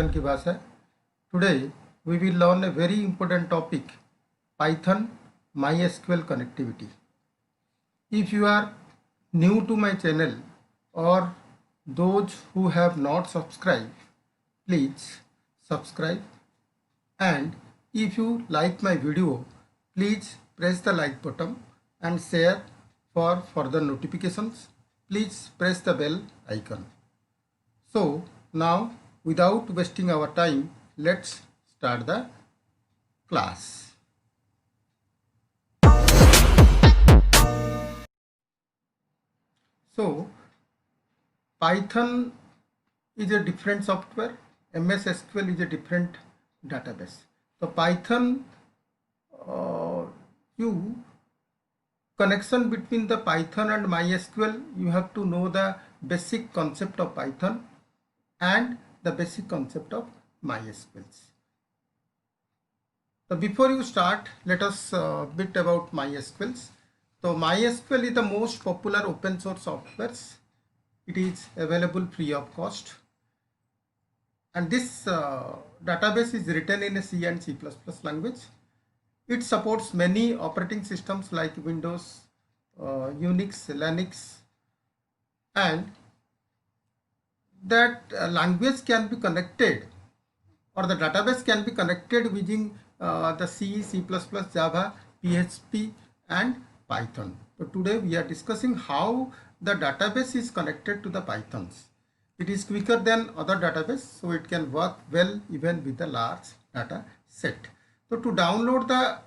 Python की भाषा. Today we will learn a very important topic, Python MySQL connectivity. If you are new to my channel or those who have not subscribed, please subscribe, and if you like my video, please press the like button and share for further notifications. Please press the bell icon. So now, without wasting our time, let's start the class. So Python is a different software, MS SQL is a different database. So Python, you connection between the Python and MySQL, you have to know the basic concept of Python and the basic concept of MySQL. So before you start, let us bit about MySQL. So MySQL is the most popular open source software. It is available free of cost, and this database is written in a C and C++ language. It supports many operating systems like Windows, Unix, Linux, and that language can be connected, or the database can be connected using the C, C++, Java, PHP and Python. So today we are discussing how the database is connected to the Pythons. It is quicker than other database, so it can work well even with a large data set. So to download the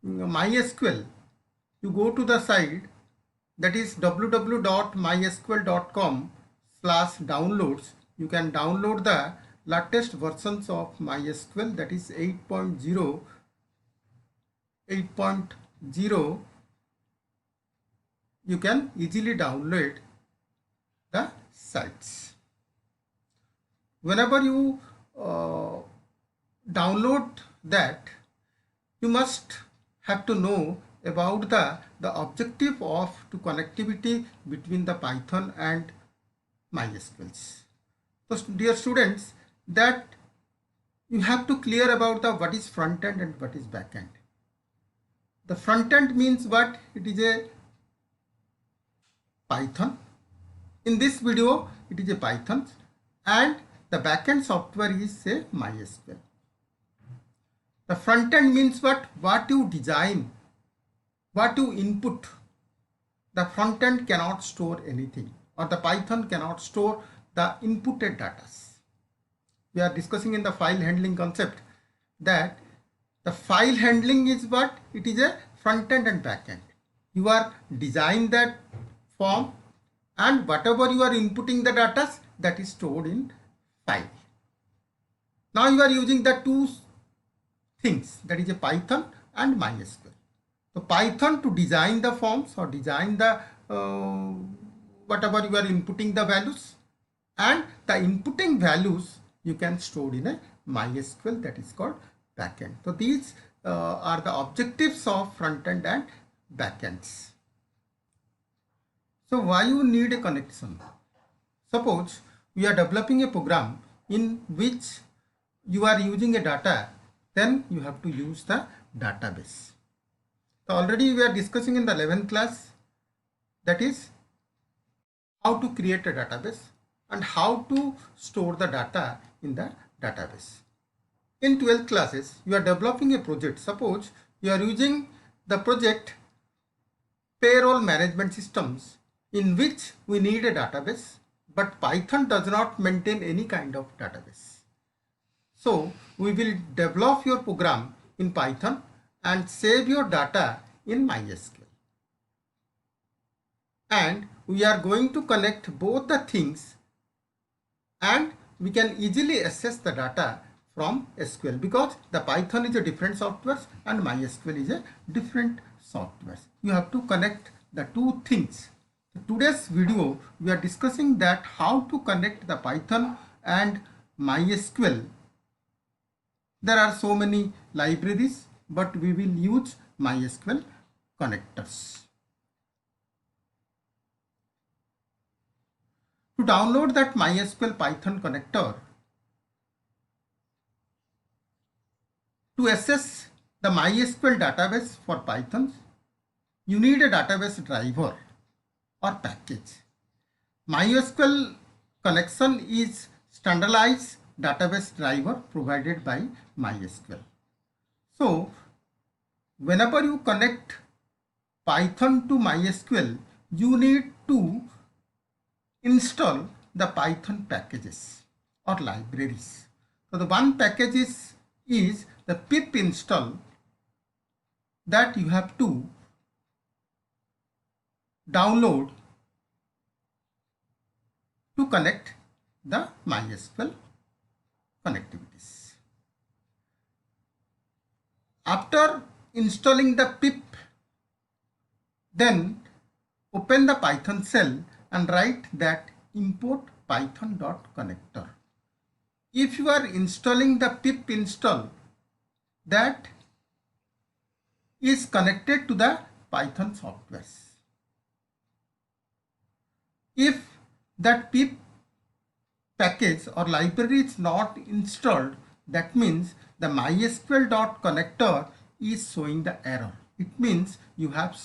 MySQL, you go to the site, that is www.mysql.com/downloads. You can download the latest versions of MySQL, that is 8.0. You can easily download the sites. Whenever you download that, you must have to know about the objective of to connectivity between the Python and MySQL. So dear students, that you have to clear about the what is front end and what is back end. The front end means what? It is a Python. In this video, it is a Python, and the backend software is a MySQL. The front end means what? What you design, what you input. The front end cannot store anything, or the Python cannot store the inputted data. We are discussing in the file handling concept that the file handling is what? It is a front end and back end. You are design that form, and whatever you are inputting the data, that is stored in file. Now you are using the two things, that is a Python and MySQL. So Python to design the forms or design the whatever you are inputting the values, and the inputting values you can store in a MySQL, that is called backend. So these are the objectives of front end and backends. So why you need a connection? Suppose we are developing a program in which you are using a data, then you have to use the database. So already we are discussing in the 11th class, that is how to create a database and how to store the data in the database. In 12th classes, you are developing a project. Suppose you are using the project payroll management systems, in which we need a database, but Python does not maintain any kind of database. So we will develop your program in Python and save your data in MySQL. And we are going to connect both the things, and we can easily access the data from SQL, because the Python is a different software and MySQL is a different software. You have to connect the two things. In today's video, we are discussing that how to connect the Python and MySQL. There are so many libraries, but we will use MySQL connectors. To download that MySQL Python connector, to access the MySQL database for Python, you need a database driver or package. MySQL connection is standardized database driver provided by MySQL. So whenever you connect Python to MySQL, you need to install the Python packages or libraries. So the one package is the pip install that you have to download to connect the MySQL connectivities. After installing the pip, then open the Python shell and write that import python.connector. If you are installing the pip install, that is connected to the Python software. If that pip package or library is not installed, that means the MySQL.connector is showing the error. It means you have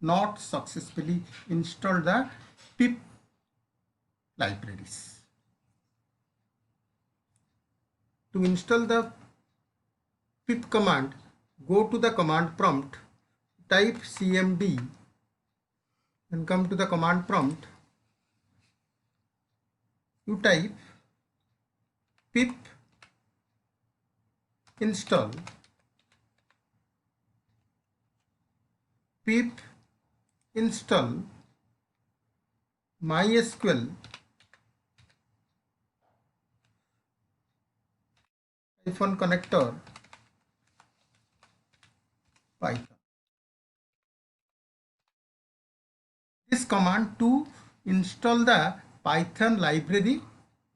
not successfully installed the pip libraries. To install the pip command, go to the command prompt, type cmd and come to the command prompt. You type pip install MySQL -connector Python. This command to install the Python library,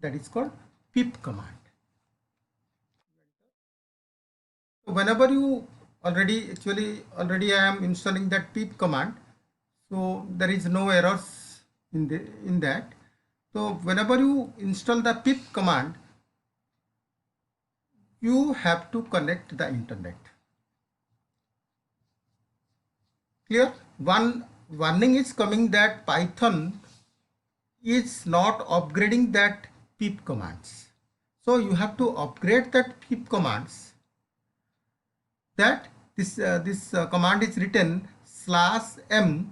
that is called pip command. So whenever you already I am installing that pip command, so there is no errors in that. So whenever you install the pip command, you have to connect the internet. Clear? One warning is coming that Python is not upgrading that pip commands. So you have to upgrade that pip commands. That this command is written -m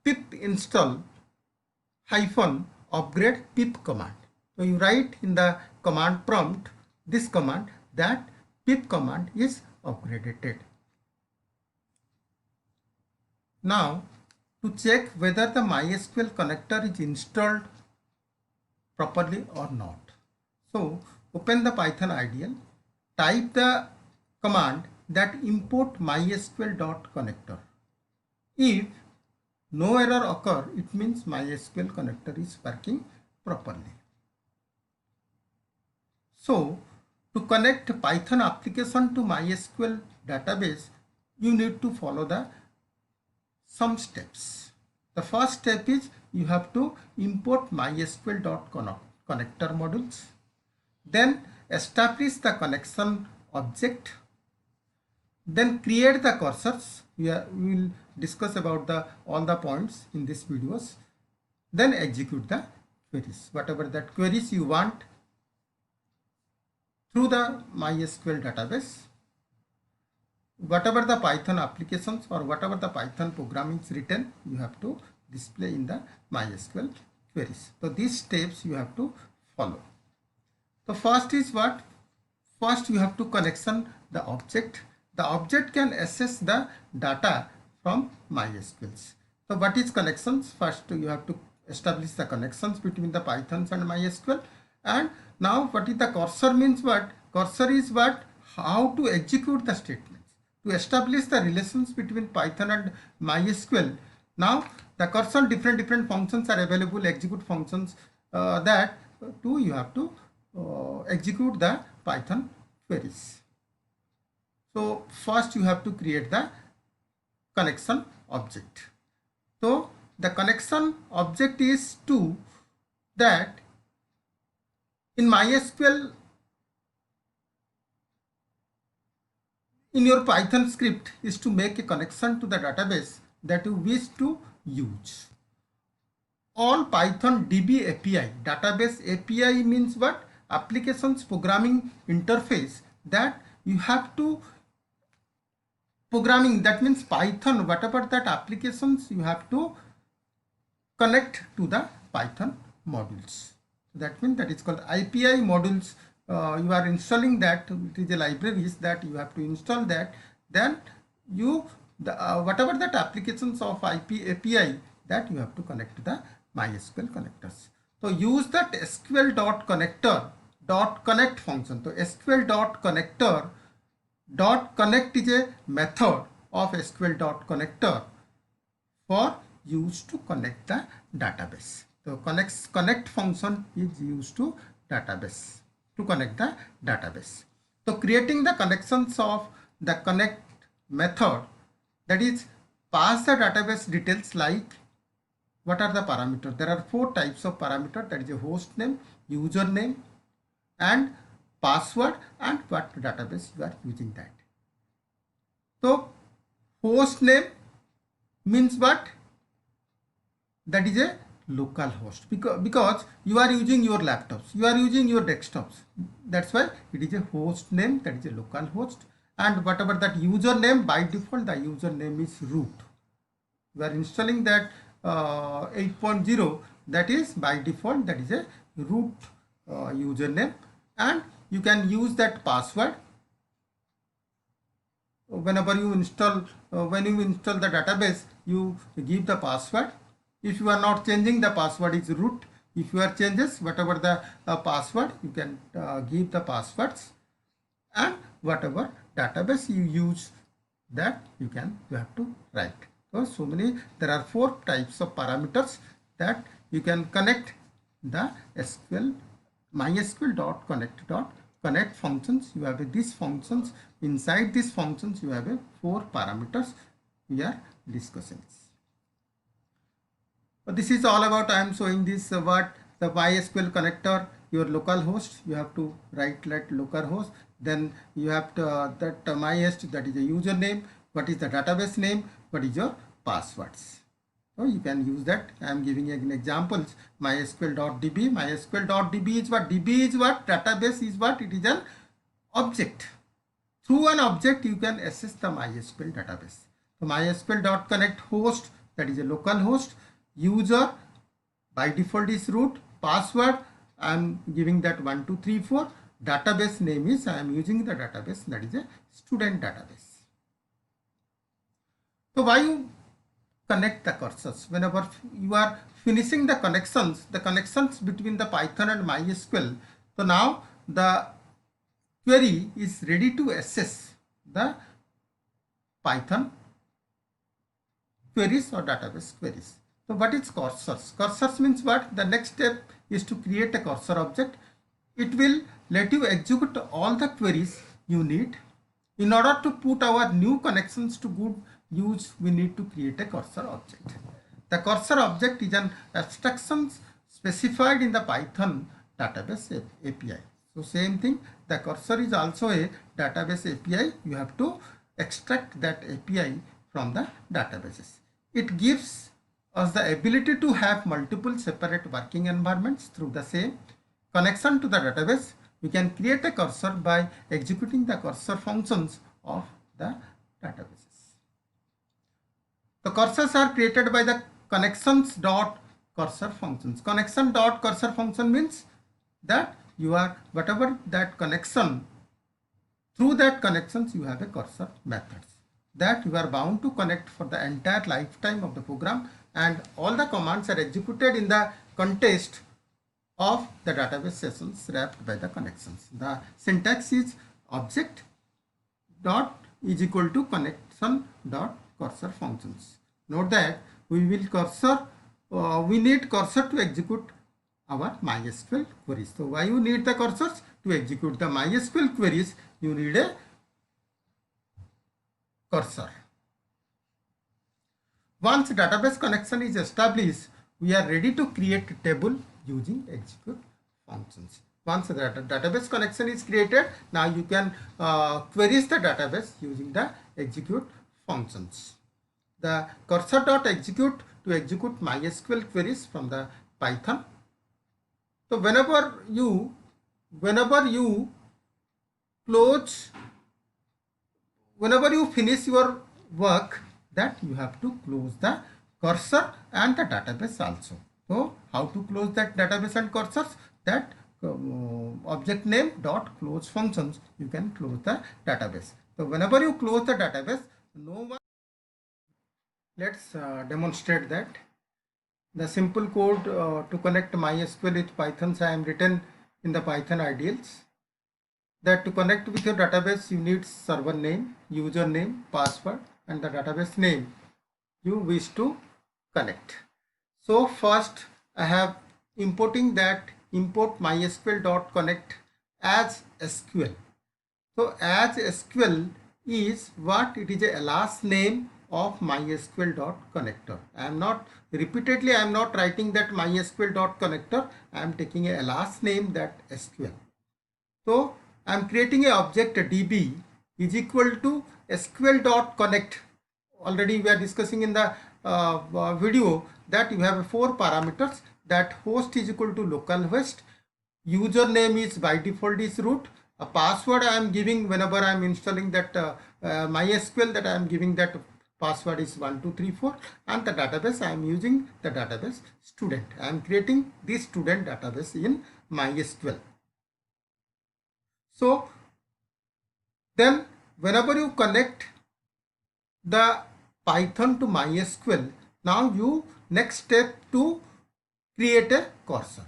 pip install -upgrade pip command. So you write in the command prompt this command, that pip command is upgraded. Now to check whether the MySQL connector is installed properly or not. So open the Python IDL, type the command that import MySQL.connector. If no error occur, it means MySQL connector is working properly. So to connect Python application to MySQL database, you need to follow some steps. The first step is you have to import MySQL.connector modules. Then establish the connection object. Then create the cursors. We will discuss about all the points in this videos. Then execute the queries, whatever that queries you want through the MySQL database. Whatever the Python applications or whatever the Python program is written, you have to display in the MySQL queries. So these steps you have to follow. So first is what? First you have to connection the object. The object can access the data from MySQL. So what is connections? First you have to establish the connections between the Pythons and MySQL. And now what is the cursor means? What? Cursor is what? How to execute the statements. To establish the relations between Python and MySQL. Now the cursor different functions are available, execute functions that too you have to execute the Python queries. So first you have to create the connection object. So the connection object is to that in MySQL in your Python script is to make a connection to the database that you wish to use. On Python DB API, database API means what? Applications programming interface that you have to programming, that means Python, whatever that applications you have to connect to the Python modules. That means that is called API modules. You are installing that, it is a libraries that you have to install that, then you whatever that applications of API that you have to connect to the MySQL connectors. So use that SQL.connector .connect function. So SQL.connector .connect is a method of SQL.connector for use to connect the database. So connect function is used to database to connect the database. So creating the connections of the connect method, that is pass the database details like what are the parameters. There are 4 types of parameter, that is a host name, username and password and what database you are using that. So host name means what? That is a local host, because you are using your laptops, you are using your desktops, that's why it is a host name, that is a local host. And whatever that username, by default the username is root. You are installing that 8.0, that is by default that is a root username, and you can use that password whenever you install when you install the database, you give the password. If you are not changing, the password is root. If you are changes, whatever the password, you can give the passwords, and whatever database you use, that you have to write. So many, there are 4 types of parameters that you can connect the SQL MySQL.connect functions. You have these functions. Inside these functions you have 4 parameters we are discussing. This is all about, I am showing this what the MySQL connector, your local host, you have to write like local host, then you have to that MySQL, that is a username, what is the database name, what is your passwords. So you can use that. I am giving an examples. MySQL.db. MySQL.db is what? DB is what? Database is what? It is an object. Through an object you can access the MySQL database. So MySQL.connect host, that is a local host. User by default is root. Password I am giving that 1234. Database name is, I am using the database, that is a student database. So why you connect the cursors? Whenever you are finishing the connections between the Python and MySQL, so now the query is ready to access the Python queries or database queries. So what is cursors? Cursors means what? The next step is to create a cursor object. It will let you execute all the queries you need. In order to put our new connections to good use, we need to create a cursor object. The cursor object is an abstraction specified in the Python database API. So same thing, the cursor is also a database API. You have to extract that API from the databases. It gives us the ability to have multiple separate working environments through the same connection to the database. We can create a cursor by executing the cursor functions of the databases. The cursors are created by the connections.cursor functions. Connection.cursor function means that you are whatever that connection, through that connections you have a cursor methods that you are bound to connect for the entire lifetime of the program, and all the commands are executed in the context of the database sessions wrapped by the connections. The syntax is object dot is equal to connection dot cursor functions. Note that we need cursor to execute our MySQL queries. So why you need the cursors? To execute the MySQL queries, you need a cursor. Once database connection is established, we are ready to create a table using execute functions. Once the database connection is created, now you can queries the database using the execute functions. The cursor.execute to execute MySQL queries from the Python. So whenever you close, whenever you finish your work, that you have to close the cursor and the database also. So how to close that database and cursors? That object name dot close functions, you can close the database. So whenever you close the database, no one. Let's demonstrate that. The simple code to connect MySQL with Python I am written in the Python ideals. That to connect with your database, you need server name, username, password, and the database name you wish to connect. So first I have importing that import mysql.connect as SQL. So as SQL is what? It is a alias name of mysql.connector. I am not writing that mysql.connector. I am taking a alias name, that SQL. So I am creating a object db is equal to sql.connect. Already we are discussing in the video that you have 4 parameters, that host is equal to localhost, username is by default is root, a password I am giving whenever I am installing that MySQL, that I am giving that password is 1234, and the database I am using the database student. I am creating this student database in MySQL. So then whenever you connect the Python to MySQL, now you next step to create a cursor.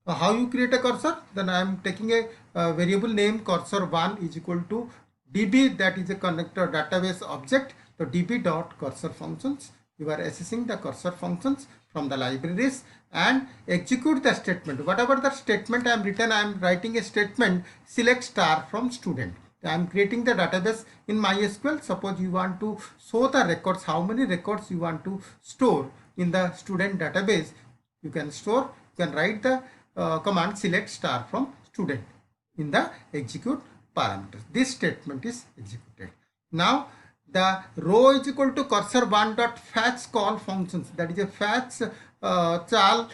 So how you create a cursor? Then I am taking a variable name cursor1 is equal to db, that is a connector database object. So db.cursor functions, you are accessing the cursor functions from the libraries and execute the statement. Whatever the statement I am written, I am writing a statement select star from student. I am creating the database in MySQL. Suppose you want to show the records, how many records you want to store in the student database, you can store, you can write the command select star from student in the execute parameters. This statement is executed. Now the row is equal to cursor1 dot fetch call functions, that is a fetch chal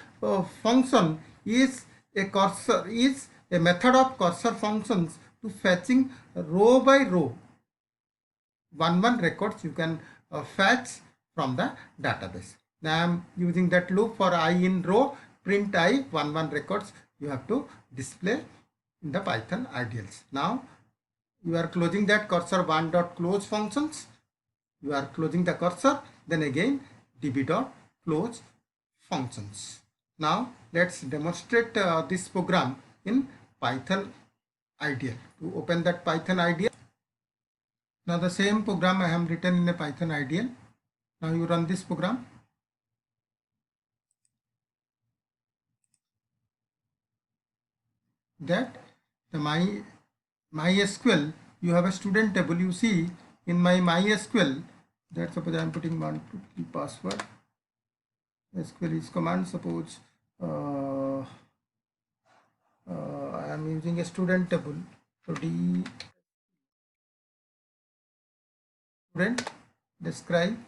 function is a method of cursor functions to fetching row by row, one records you can fetch from the database. Now I am using that loop for I in row, print I, one records you have to display in the Python ideals. Now you are closing that cursor1 dot close functions, you are closing the cursor, then again db dot close functions. Now let's demonstrate this program in Python ideal. To open that Python ideal, now the same program I have written in a Python ideal. Now you run this program. That the MySQL, you have a student table. You see in my MySQL, that suppose I am putting 1 2 3 password. SQL is command. Suppose I am using a student table. So d student describe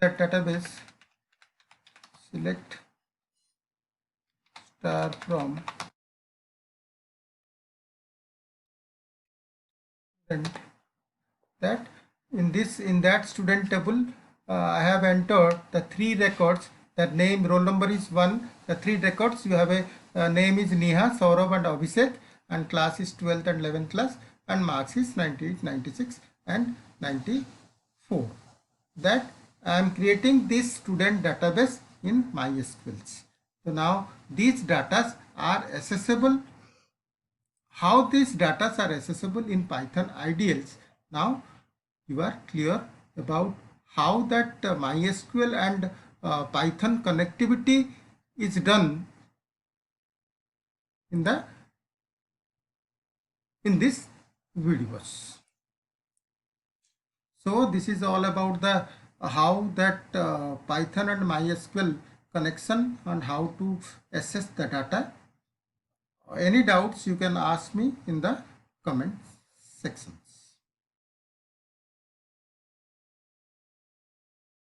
that database select star from student. That in that student table I have entered the 3 records. That name, roll number is 1. The 3 records you have a name is Neha, Saurabh and Abhishek, and class is 12th and 11th class, and marks is 98, 96 and 94. That I am creating this student database in MySQL. So now these data are accessible. How these data are accessible in Python ideals? Now you are clear about how that MySQL and Python connectivity is done in this videos. So this is all about the how that Python and MySQL connection and how to access the data. Any doubts you can ask me in the comment section.